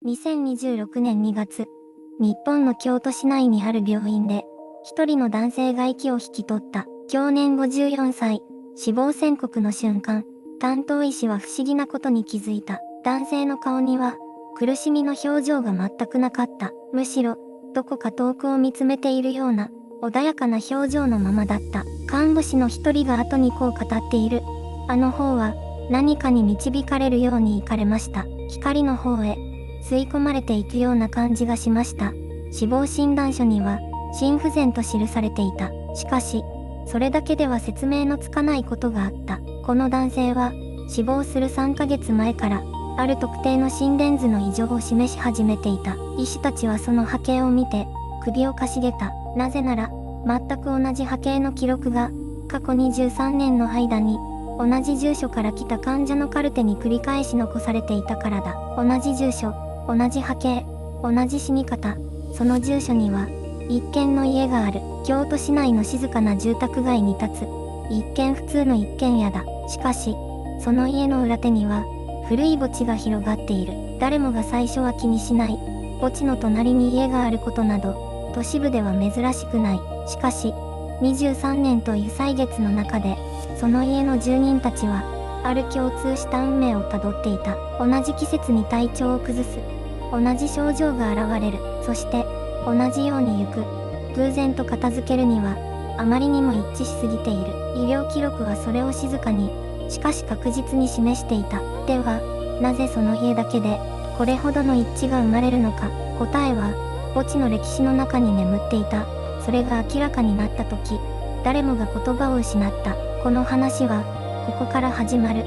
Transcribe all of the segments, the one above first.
2026年2月、日本の京都市内にある病院で、一人の男性が息を引き取った。享年54歳、死亡宣告の瞬間、担当医師は不思議なことに気づいた。男性の顔には、苦しみの表情が全くなかった。むしろ、どこか遠くを見つめているような、穏やかな表情のままだった。看護師の一人が後にこう語っている。あの方は、何かに導かれるように行かれました。光の方へ、吸い込まれていくような感じがしました。死亡診断書には、心不全と記されていた。しかし、それだけでは説明のつかないことがあった。この男性は、死亡する3ヶ月前から、ある特定の心電図の異常を示し始めていた。医師たちはその波形を見て、首をかしげた。なぜなら、全く同じ波形の記録が、過去23年の間に、同じ住所から来た患者のカルテに繰り返し残されていたからだ。同じ住所、同じ波形、同じ死に方。その住所には、一軒の家がある。京都市内の静かな住宅街に立つ。一見普通の一軒家だ。しかし、その家の裏手には、古い墓地が広がっている。誰もが最初は気にしない。墓地の隣に家があることなど、都市部では珍しくない。しかし、23年という歳月の中で、その家の住人たちは、ある共通した運命をたどっていた。同じ季節に体調を崩す。同じ症状が現れる。そして、同じように行く。偶然と片付けるには、あまりにも一致しすぎている。医療記録はそれを静かに、しかし確実に示していた。では、なぜその家だけで、これほどの一致が生まれるのか。答えは、墓地の歴史の中に眠っていた。それが明らかになったとき、誰もが言葉を失った。この話は、ここから始まる。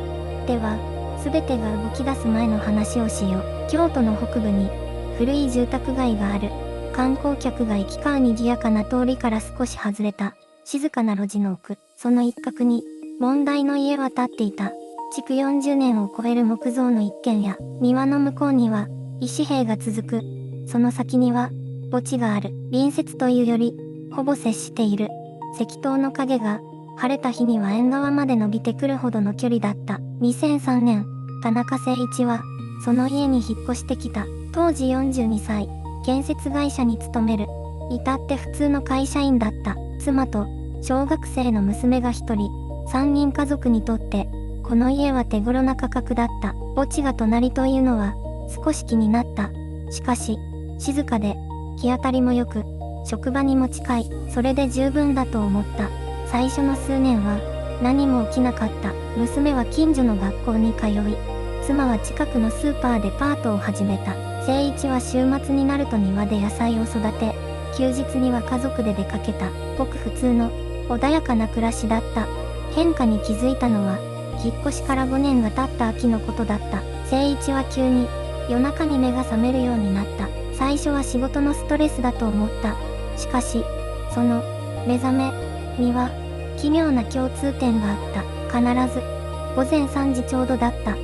では、すべてが動き出す前の話をしよう。京都の北部に、古い住宅街がある。観光客が行き交う賑やかな通りから少し外れた、静かな路地の奥。その一角に、問題の家は建っていた。築40年を超える木造の一軒家。庭の向こうには、石塀が続く。その先には、墓地がある。隣接というより、ほぼ接している。石塔の影が、晴れた日には縁側まで伸びてくるほどの距離だった。2003年、田中誠一は、その家に引っ越してきた。当時42歳、建設会社に勤める。至って普通の会社員だった。妻と、小学生の娘が一人、3人家族にとって、この家は手頃な価格だった。墓地が隣というのは、少し気になった。しかし、静かで、日当たりも良く、職場にも近い。それで十分だと思った。最初の数年は、何も起きなかった。娘は近所の学校に通い、妻は近くのスーパーでパートを始めた。誠一は週末になると庭で野菜を育て、休日には家族で出かけた。ごく普通の、穏やかな暮らしだった。変化に気づいたのは、引っ越しから5年が経った秋のことだった。誠一は急に、夜中に目が覚めるようになった。最初は仕事のストレスだと思った。しかし、その、目覚め、には、奇妙な共通点があった。必ず、午前3時ちょうどだった。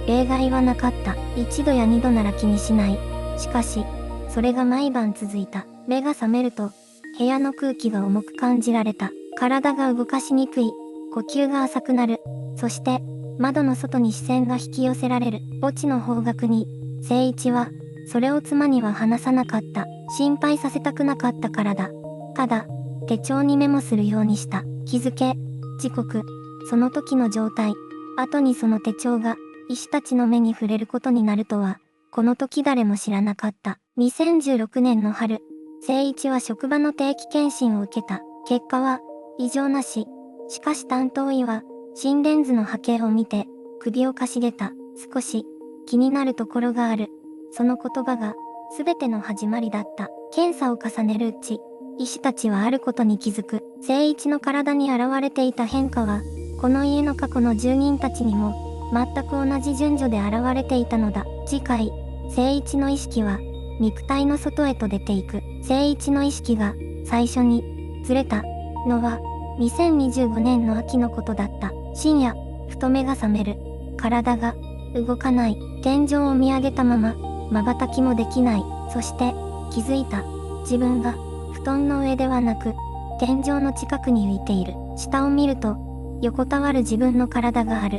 例外はなかった。1度や2度なら気にしない。しかし、それが毎晩続いた。目が覚めると、部屋の空気が重く感じられた。体が動かしにくい。呼吸が浅くなる。そして、窓の外に視線が引き寄せられる。墓地の方角に、誠一は、それを妻には話さなかった。心配させたくなかったからだ。ただ、手帳にメモするようにした。日付、時刻、その時の状態。後にその手帳が、医師たちの目に触れることになるとは、この時誰も知らなかった。2016年の春、誠一は職場の定期検診を受けた。結果は、異常なし。しかし担当医は、心電図の波形を見て、首をかしげた。少し、気になるところがある。その言葉が、すべての始まりだった。検査を重ねるうち、医師たちはあることに気づく。誠一の体に現れていた変化は、この家の過去の住人たちにも、全く同じ順序で現れていたのだ。次回、誠一の意識は、肉体の外へと出ていく。誠一の意識が、最初に、ずれた、のは、2025年の秋のことだった。深夜、ふと目が覚める。体が、動かない。天井を見上げたまま、瞬きもできない。そして、気づいた。自分が、布団の上ではなく、天井の近くに浮いている。下を見ると、横たわる自分の体がある。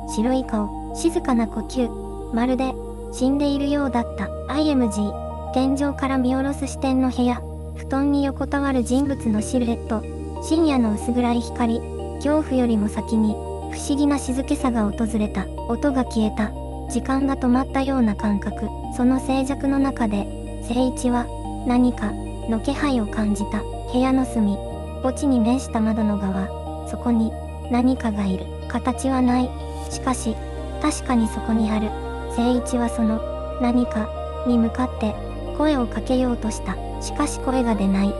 白い顔、静かな呼吸。まるで、死んでいるようだった。IMG。天井から見下ろす視点の部屋。布団に横たわる人物のシルエット。深夜の薄暗い光。恐怖よりも先に、不思議な静けさが訪れた。音が消えた。時間が止まったような感覚。その静寂の中で、聖一は、何か、の気配を感じた。部屋の隅。墓地に面した窓の側。そこに、何かがいる。形はない。しかし、確かにそこにある。聖一はその、何か、に向かって、声をかけようとした。しかし声が出ない。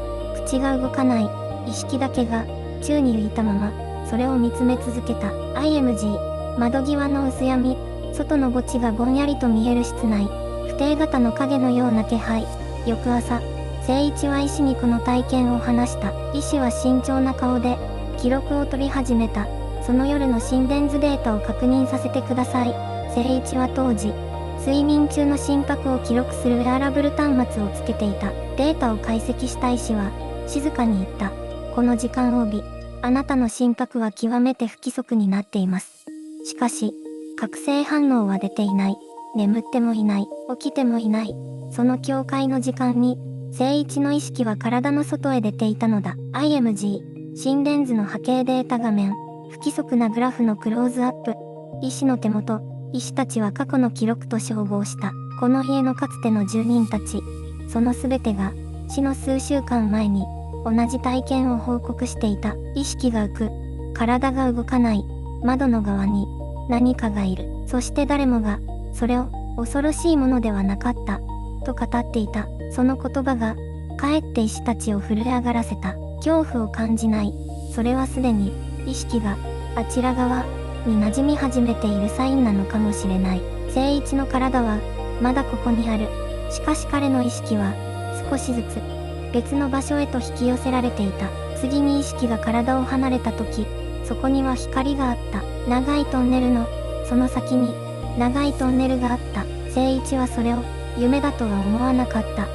口が動かない。意識だけが、宙に浮いたまま、それを見つめ続けた。IMG。窓際の薄闇。外の墓地がぼんやりと見える室内。不定型の影のような気配。翌朝、聖一は医師にこの体験を話した。医師は慎重な顔で、記録を取り始めた。その夜の心電図データを確認させてください。聖一は当時、睡眠中の心拍を記録するウェアラブル端末をつけていた。データを解析した医師は、静かに言った。この時間帯、あなたの心拍は極めて不規則になっています。しかし、覚醒反応は出ていない。眠ってもいない。起きてもいない。その境界の時間に、聖一の意識は体の外へ出ていたのだ。IMG。心電図の波形データ画面。不規則なグラフのクローズアップ。医師の手元。医師たちは過去の記録と照合した。この家のかつての住人たち。そのすべてが、死の数週間前に、同じ体験を報告していた。意識が浮く。体が動かない。窓の側に、何かがいる。そして誰もが、それを、恐ろしいものではなかった。と語っていた。その言葉が、かえって医師たちを震え上がらせた。恐怖を感じない。それはすでに、意識が、あちら側、に馴染み始めているサインなのかもしれない。聖一の体は、まだここにある。しかし彼の意識は、少しずつ、別の場所へと引き寄せられていた。次に意識が体を離れた時、そこには光があった。長いトンネルの、その先に、長いトンネルがあった。聖一はそれを、夢だとは思わなかった。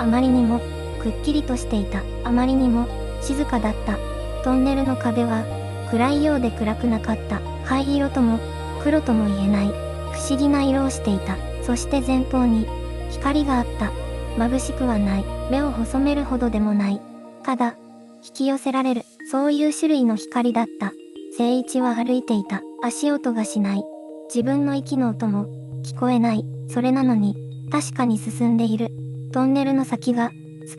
あまりにも、くっきりとしていた。あまりにも、静かだった。トンネルの壁は、暗いようで暗くなかった。灰色とも、黒とも言えない、不思議な色をしていた。そして前方に、光があった。眩しくはない。目を細めるほどでもない。ただ、引き寄せられる、そういう種類の光だった。聖一は歩いていた。足音がしない。自分の息の音も、聞こえない。それなのに、確かに進んでいる。トンネルの先が、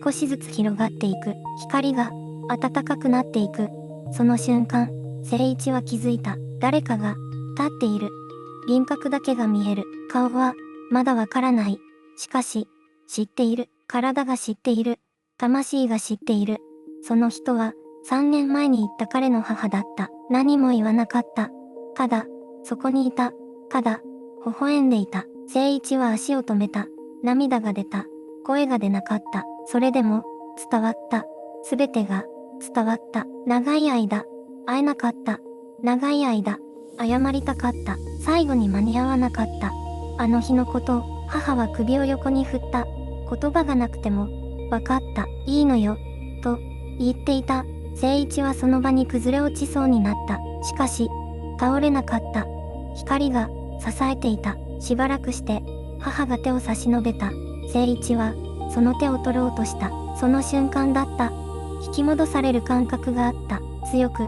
少しずつ広がっていく。光が、暖かくなっていく。その瞬間、聖一は気づいた。誰かが、立っている。輪郭だけが見える。顔は、まだわからない。しかし、知っている。体が知っている。魂が知っている。その人は、3年前に言った彼の母だった。何も言わなかった。ただ、そこにいた。ただ、微笑んでいた。聖一は足を止めた。涙が出た。声が出なかった。それでも、伝わった。すべてが、伝わった。長い間、会えなかった。長い間、謝りたかった。最後に間に合わなかった。あの日のことを、母は首を横に振った。言葉がなくても、わかった。いいのよ。と、言っていた。聖一はその場に崩れ落ちそうになった。しかし、倒れなかった。光が、支えていた。しばらくして、母が手を差し伸べた。聖一は、その手を取ろうとした。その瞬間だった。引き戻される感覚があった。強く、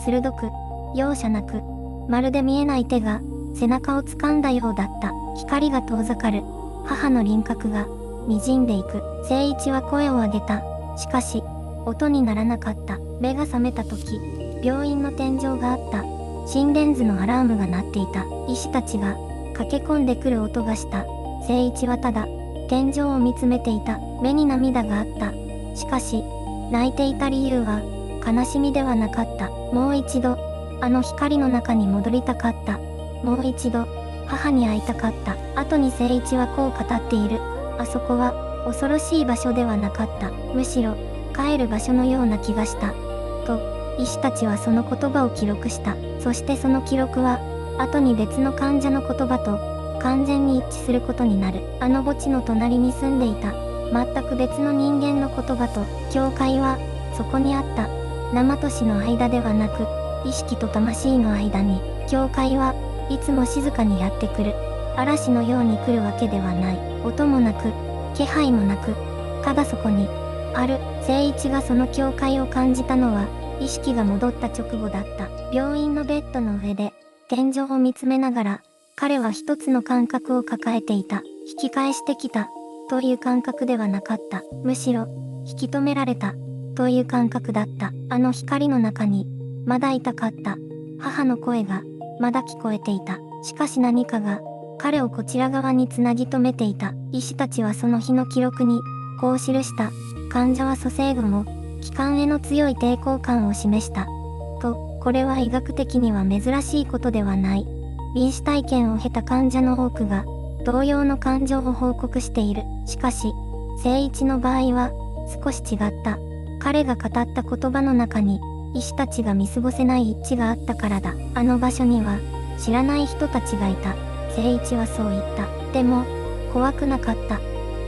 鋭く、容赦なく、まるで見えない手が、背中を掴んだようだった。光が遠ざかる。母の輪郭が、滲んでいく。聖一は声を上げた。しかし、音にならなかった。目が覚めた時、病院の天井があった。心電図のアラームが鳴っていた。医師たちが、駆け込んでくる音がした。聖一はただ、天井を見つめていた。目に涙があった。しかし、泣いていた理由は、悲しみではなかった。もう一度、あの光の中に戻りたかった。もう一度、母に会いたかった。後に聖一はこう語っている。あそこは、恐ろしい場所ではなかった。むしろ、帰る場所のような気がした。と、医師たちはその言葉を記録した。そしてその記録は、後に別の患者の言葉と、完全に一致することになる。あの墓地の隣に住んでいた。全く別の人間の言葉と、境界は、そこにあった。生と死の間ではなく、意識と魂の間に、境界はいつも静かにやってくる。嵐のように来るわけではない。音もなく、気配もなく、ただそこに、ある。聖一がその境界を感じたのは、意識が戻った直後だった。病院のベッドの上で、天井を見つめながら、彼は一つの感覚を抱えていた。引き返してきた、という感覚ではなかった。むしろ、引き止められた、という感覚だった。あの光の中に、まだいたかった。母の声が、まだ聞こえていた。しかし何かが、彼をこちら側につなぎ止めていた。医師たちはその日の記録に、こう記した。患者は蘇生後も、気管への強い抵抗感を示した。と、これは医学的には珍しいことではない。臨死体験を経た患者の多くが、同様の感情を報告している。しかし、聖一の場合は、少し違った。彼が語った言葉の中に、医師たちが見過ごせない一致があったからだ。あの場所には、知らない人たちがいた。聖一はそう言った。でも、怖くなかった。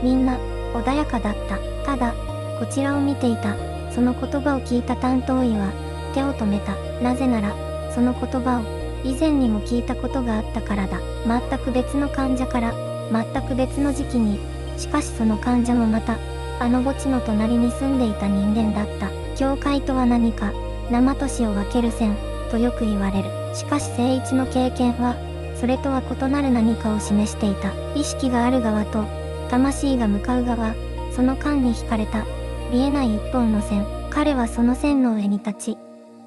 みんな、穏やかだった。ただ、こちらを見ていた。その言葉を聞いた担当医は、手を止めた。なぜなら、その言葉を、以前にも聞いたことがあったからだ。全く別の患者から、全く別の時期に、しかしその患者もまた、あの墓地の隣に住んでいた人間だった。境界とは何か、生と死を分ける線、とよく言われる。しかし聖一の経験は、それとは異なる何かを示していた。意識がある側と、魂が向かう側、その間に引かれた、見えない一本の線。彼はその線の上に立ち、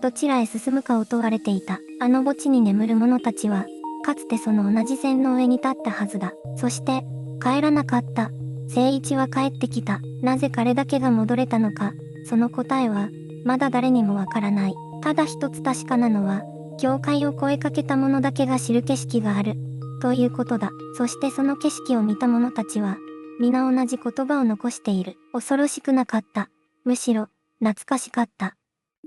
どちらへ進むかを問われていた。あの墓地に眠る者たちは、かつてその同じ線の上に立ったはずだ。そして、帰らなかった。聖一は帰ってきた。なぜ彼だけが戻れたのか、その答えは、まだ誰にもわからない。ただ一つ確かなのは、境界を越えかけた者だけが知る景色がある。ということだ。そしてその景色を見た者たちは、皆同じ言葉を残している。恐ろしくなかった。むしろ、懐かしかった。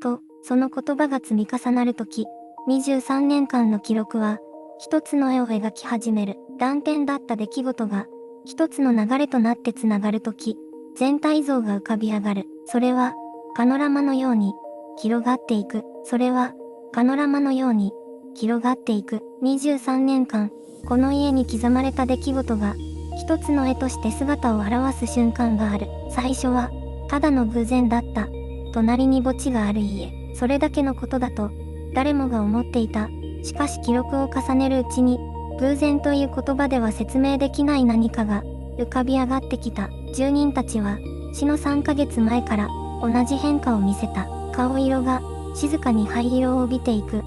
と、その言葉が積み重なるとき、23年間の記録は、一つの絵を描き始める。断片だった出来事が、一つの流れとなってつながるとき、全体像が浮かび上がる。それは、パノラマのように、広がっていく。それは、パノラマのように、広がっていく。23年間、この家に刻まれた出来事が、一つの絵として姿を現す瞬間がある。最初は、ただの偶然だった。隣に墓地がある家。それだけのことだと、誰もが思っていた。しかし記録を重ねるうちに、偶然という言葉では説明できない何かが、浮かび上がってきた。住人たちは、死の3ヶ月前から、同じ変化を見せた。顔色が、静かに灰色を帯びていく。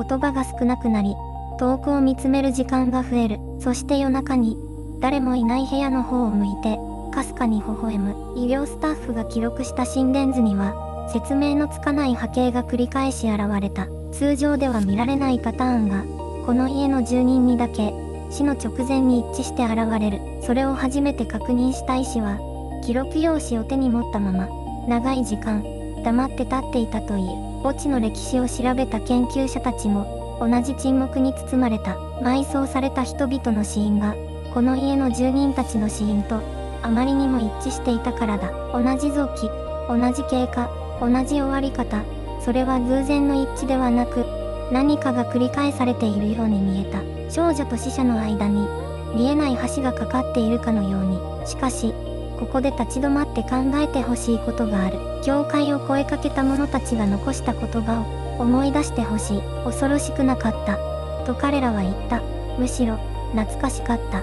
言葉が少なくなり、遠くを見つめる時間が増える。そして夜中に、誰もいない部屋の方を向いて、かすかに微笑む。医療スタッフが記録した心電図には、説明のつかない波形が繰り返し現れた。通常では見られないパターンが、この家の住人にだけ、死の直前に一致して現れる。それを初めて確認した医師は、記録用紙を手に持ったまま、長い時間、黙って立っていたという。墓地の歴史を調べた研究者たちも、同じ沈黙に包まれた。埋葬された人々の死因が、この家の住人たちの死因と、あまりにも一致していたからだ。同じ臓器、同じ経過、同じ終わり方。それは偶然の一致ではなく、何かが繰り返されているように見えた。少女と死者の間に、見えない橋がかかっているかのように。しかし、ここで立ち止まって考えてほしいことがある。境界を越えかけた者たちが残した言葉を思い出してほしい。恐ろしくなかった。と彼らは言った。むしろ、懐かしかった。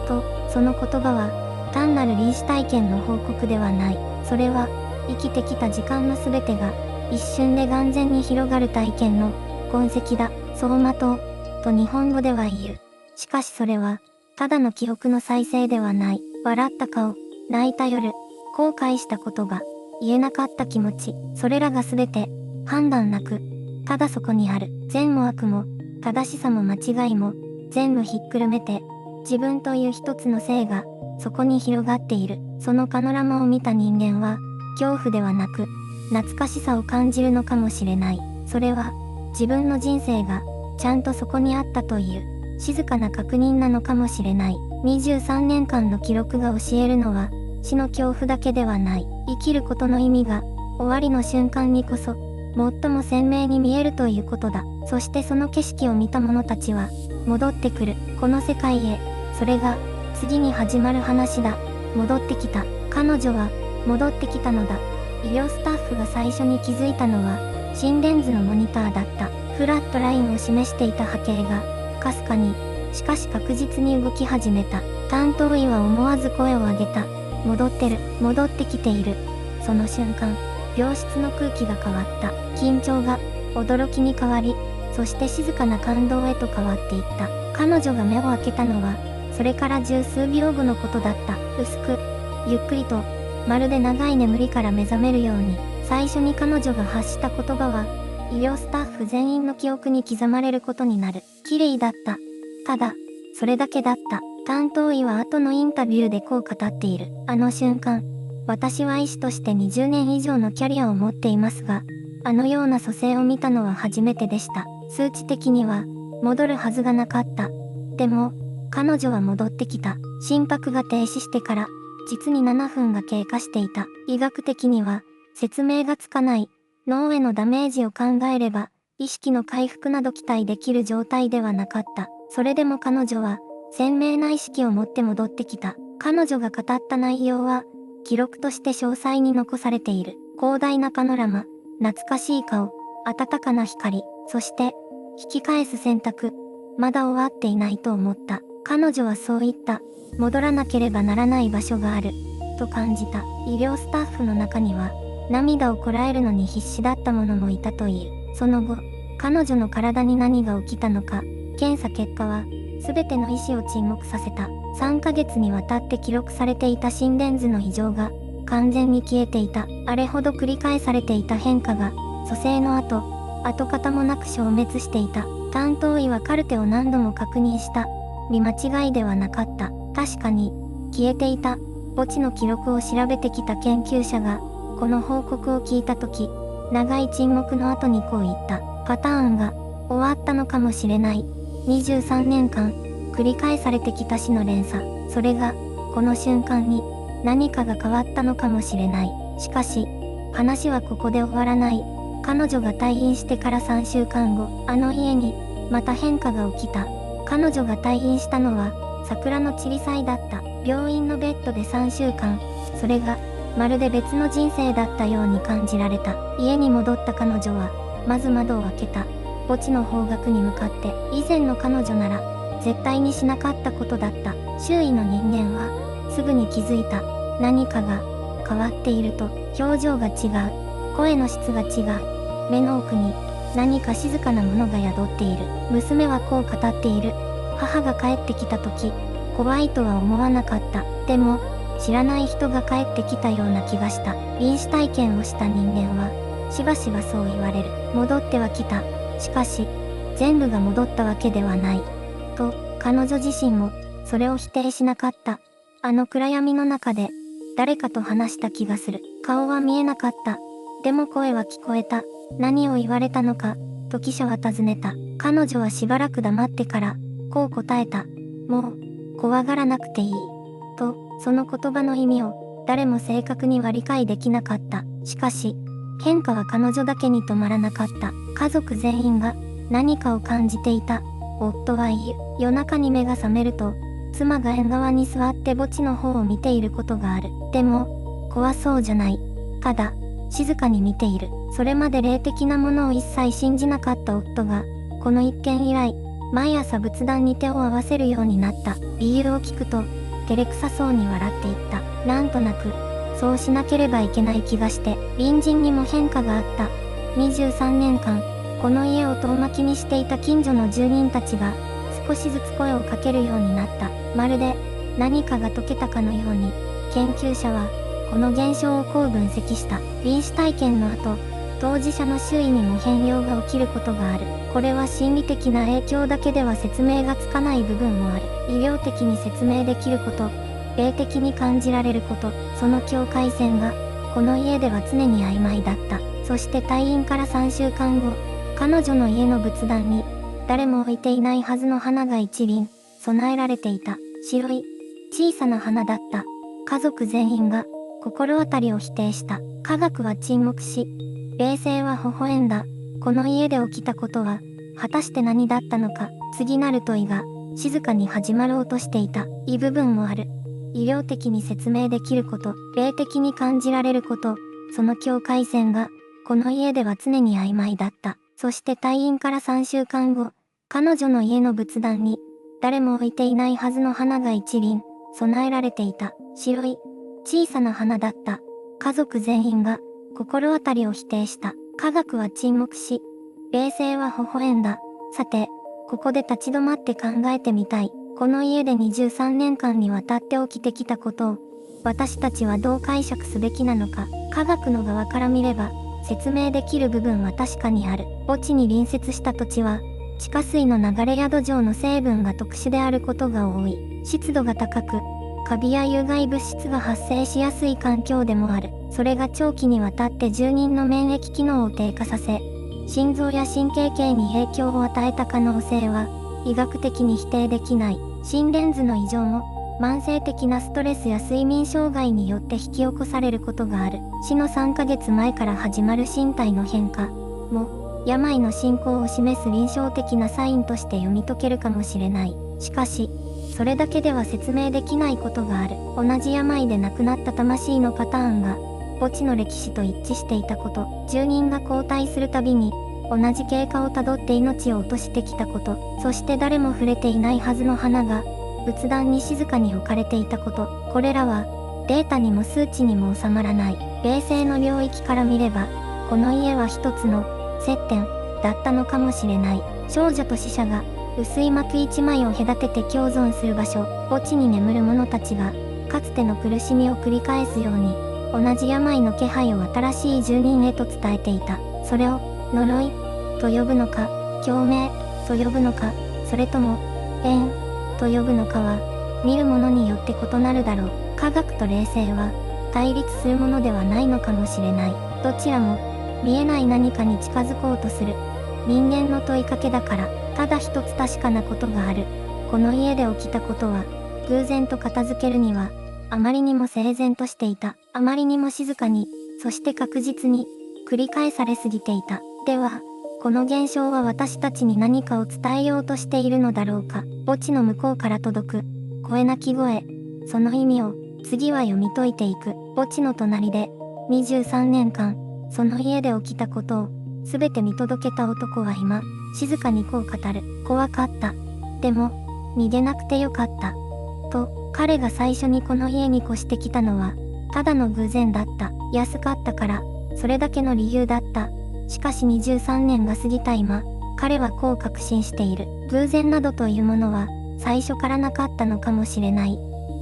と、その言葉は、単なる臨死体験の報告ではない。それは、生きてきた時間のすべてが、一瞬で眼前に広がる体験の痕跡だ。走馬灯、と日本語では言う。しかしそれは、ただの記憶の再生ではない。笑った顔、泣いた夜、後悔したことが、言えなかった気持ち、それらがすべて、判断なく、ただそこにある。善も悪も、正しさも間違いも、全部ひっくるめて、自分という一つの性が、そこに広がっている。そのパノラマを見た人間は、恐怖ではなく、懐かしさを感じるのかもしれない。それは、自分の人生が、ちゃんとそこにあったという、静かな確認なのかもしれない。23年間の記録が教えるのは、死の恐怖だけではない。生きることの意味が、終わりの瞬間にこそ、最も鮮明に見えるということだ。そしてその景色を見た者たちは、戻ってくる。この世界へ、それが、次に始まる話だ。戻ってきた。彼女は、戻ってきたのだ。医療スタッフが最初に気づいたのは、心電図のモニターだった。フラットラインを示していた波形が、かすかに、しかし確実に動き始めた。担当医は思わず声を上げた。戻ってる、戻ってきている。その瞬間、病室の空気が変わった。緊張が、驚きに変わり、そして静かな感動へと変わっていった。彼女が目を開けたのは、それから十数秒後のことだった。薄く、ゆっくりと、まるで長い眠りから目覚めるように、最初に彼女が発した言葉は、医療スタッフ全員の記憶に刻まれることになる。綺麗だった。ただ、それだけだった。担当医は後のインタビューでこう語っている。あの瞬間、私は医師として20年以上のキャリアを持っていますが、あのような蘇生を見たのは初めてでした。数値的には、戻るはずがなかった。でも、彼女は戻ってきた。心拍が停止してから、実に7分が経過していた。医学的には、説明がつかない。脳へのダメージを考えれば、意識の回復など期待できる状態ではなかった。それでも彼女は、鮮明な意識を持って戻ってきた。彼女が語った内容は、記録として詳細に残されている。広大なパノラマ、懐かしい顔、温かな光、そして、引き返す選択。まだ終わっていないと思った。彼女はそう言った。戻らなければならない場所がある。と感じた。医療スタッフの中には、涙をこらえるのに必死だった者もいたという。その後、彼女の体に何が起きたのか、検査結果は、すべての医師を沈黙させた。3ヶ月にわたって記録されていた心電図の異常が、完全に消えていた。あれほど繰り返されていた変化が、蘇生の後、跡形もなく消滅していた。担当医はカルテを何度も確認した。見間違いではなかった。確かに、消えていた。墓地の記録を調べてきた研究者が、この報告を聞いたとき、長い沈黙の後にこう言った。パターンが、終わったのかもしれない。23年間、繰り返されてきた死の連鎖。それが、この瞬間に、何かが変わったのかもしれない。しかし、話はここで終わらない。彼女が退院してから3週間後、あの家に、また変化が起きた。彼女が退院したのは、桜の散り祭だった。病院のベッドで3週間。それが、まるで別の人生だったように感じられた。家に戻った彼女は、まず窓を開けた。墓地の方角に向かって、以前の彼女なら、絶対にしなかったことだった。周囲の人間は、すぐに気づいた。何かが、変わっていると、表情が違う。声の質が違う。目の奥に、何か静かなものが宿っている。娘はこう語っている。母が帰ってきた時、怖いとは思わなかった。でも、知らない人が帰ってきたような気がした。臨死体験をした人間は、しばしばそう言われる。戻ってはきた。しかし、全部が戻ったわけではない。と、彼女自身も、それを否定しなかった。あの暗闇の中で、誰かと話した気がする。顔は見えなかった。でも声は聞こえた。何を言われたのか、と記者は尋ねた。彼女はしばらく黙ってから、こう答えた。もう、怖がらなくていい。と、その言葉の意味を、誰も正確には理解できなかった。しかし、変化は彼女だけに止まらなかった。家族全員が、何かを感じていた。夫は言う。夜中に目が覚めると、妻が縁側に座って墓地の方を見ていることがある。でも、怖そうじゃない。ただ、静かに見ている。それまで霊的なものを一切信じなかった夫が、この一件以来、毎朝仏壇に手を合わせるようになった。理由を聞くと、照れくさそうに笑っていった。なんとなく、そうしなければいけない気がして、隣人にも変化があった。23年間、この家を遠巻きにしていた近所の住人たちが、少しずつ声をかけるようになった。まるで、何かが解けたかのように、研究者は、この現象をこう分析した。臨死体験の後、当事者の周囲にも変容が起きることがある。これは心理的な影響だけでは説明がつかない部分もある。医療的に説明できること、霊的に感じられること、その境界線が、この家では常に曖昧だった。そして退院から3週間後、彼女の家の仏壇に、誰も置いていないはずの花が一輪、備えられていた。白い、小さな花だった。家族全員が、心当たりを否定した。科学は沈黙し、霊性は微笑んだ。この家で起きたことは、果たして何だったのか。次なる問いが、静かに始まろうとしていた異部分もある。医療的に説明できること、霊的に感じられること、その境界線が、この家では常に曖昧だった。そして退院から3週間後、彼女の家の仏壇に、誰も置いていないはずの花が一輪、備えられていた。白い、小さな花だった。家族全員が、心当たりを否定した。科学は沈黙し、霊性は微笑んだ。さて、ここで立ち止まって考えてみたい。この家で23年間にわたって起きてきたことを、私たちはどう解釈すべきなのか。科学の側から見れば、説明できる部分は確かにある。墓地に隣接した土地は、地下水の流れや土壌の成分が特殊であることが多い。湿度が高く、カビや有害物質が発生しやすい環境でもある。それが長期にわたって住人の免疫機能を低下させ、心臓や神経系に影響を与えた可能性は、医学的に否定できない。心電図の異常も、慢性的なストレスや睡眠障害によって引き起こされることがある。死の3ヶ月前から始まる身体の変化も、病の進行を示す臨床的なサインとして読み解けるかもしれない。しかし、それだけでは説明できないことがある。同じ病で亡くなった魂のパターンが、墓地の歴史と一致していたこと、住人が交代するたびに、同じ経過をたどって命を落としてきたこと、そして誰も触れていないはずの花が、仏壇に静かに置かれていたこと、これらは、データにも数値にも収まらない。霊性の領域から見れば、この家は一つの、接点、だったのかもしれない。少女と死者が、薄い幕一枚を隔てて共存する場所、墓地に眠る者たちが、かつての苦しみを繰り返すように、同じ病の気配を新しい住人へと伝えていた。それを、呪い、と呼ぶのか、共鳴、と呼ぶのか、それとも、縁、と呼ぶのかは、見るものによって異なるだろう。科学と霊性は、対立するものではないのかもしれない。どちらも、見えない何かに近づこうとする。人間の問いかけだから、ただ一つ確かなことがある。この家で起きたことは、偶然と片付けるには、あまりにも整然としていた。あまりにも静かに、そして確実に、繰り返されすぎていた。では、この現象は私たちに何かを伝えようとしているのだろうか。墓地の向こうから届く、声なき声。その意味を、次は読み解いていく。墓地の隣で、23年間、その家で起きたことを、すべて見届けた男は今、静かにこう語る。怖かった。でも、逃げなくてよかった。と、彼が最初にこの家に越してきたのは、ただの偶然だった。安かったから、それだけの理由だった。しかし23年が過ぎた今、彼はこう確信している。偶然などというものは、最初からなかったのかもしれない。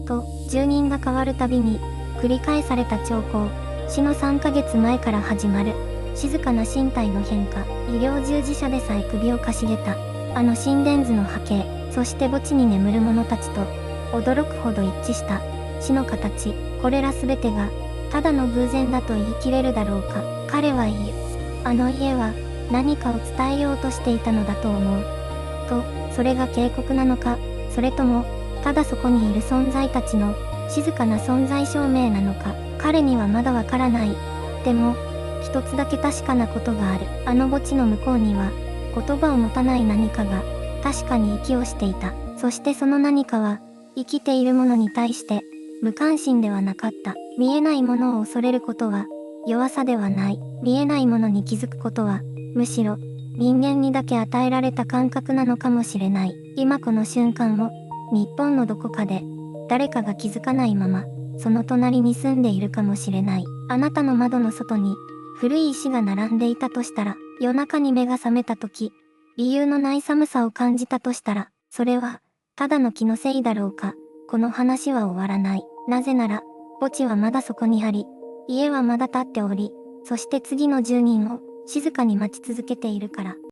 と、住人が変わるたびに、繰り返された兆候、死の3ヶ月前から始まる。静かな身体の変化、医療従事者でさえ首をかしげた。あの心電図の波形、そして墓地に眠る者たちと、驚くほど一致した死の形、これらすべてが、ただの偶然だと言い切れるだろうか。彼は言う。あの家は、何かを伝えようとしていたのだと思う。と、それが警告なのか、それとも、ただそこにいる存在たちの、静かな存在証明なのか、彼にはまだわからない。でも、一つだけ確かなことがある。あの墓地の向こうには、言葉を持たない何かが、確かに息をしていた。そしてその何かは、生きているものに対して、無関心ではなかった。見えないものを恐れることは、弱さではない。見えないものに気づくことは、むしろ、人間にだけ与えられた感覚なのかもしれない。今この瞬間を、日本のどこかで、誰かが気づかないまま、その隣に住んでいるかもしれない。あなたの窓の外に、古い石が並んでいたとしたら、夜中に目が覚めた時、理由のない寒さを感じたとしたら、それは、ただの気のせいだろうか。この話は終わらない。なぜなら、墓地はまだそこにあり、家はまだ建っており、そして次の住人を静かに待ち続けているから。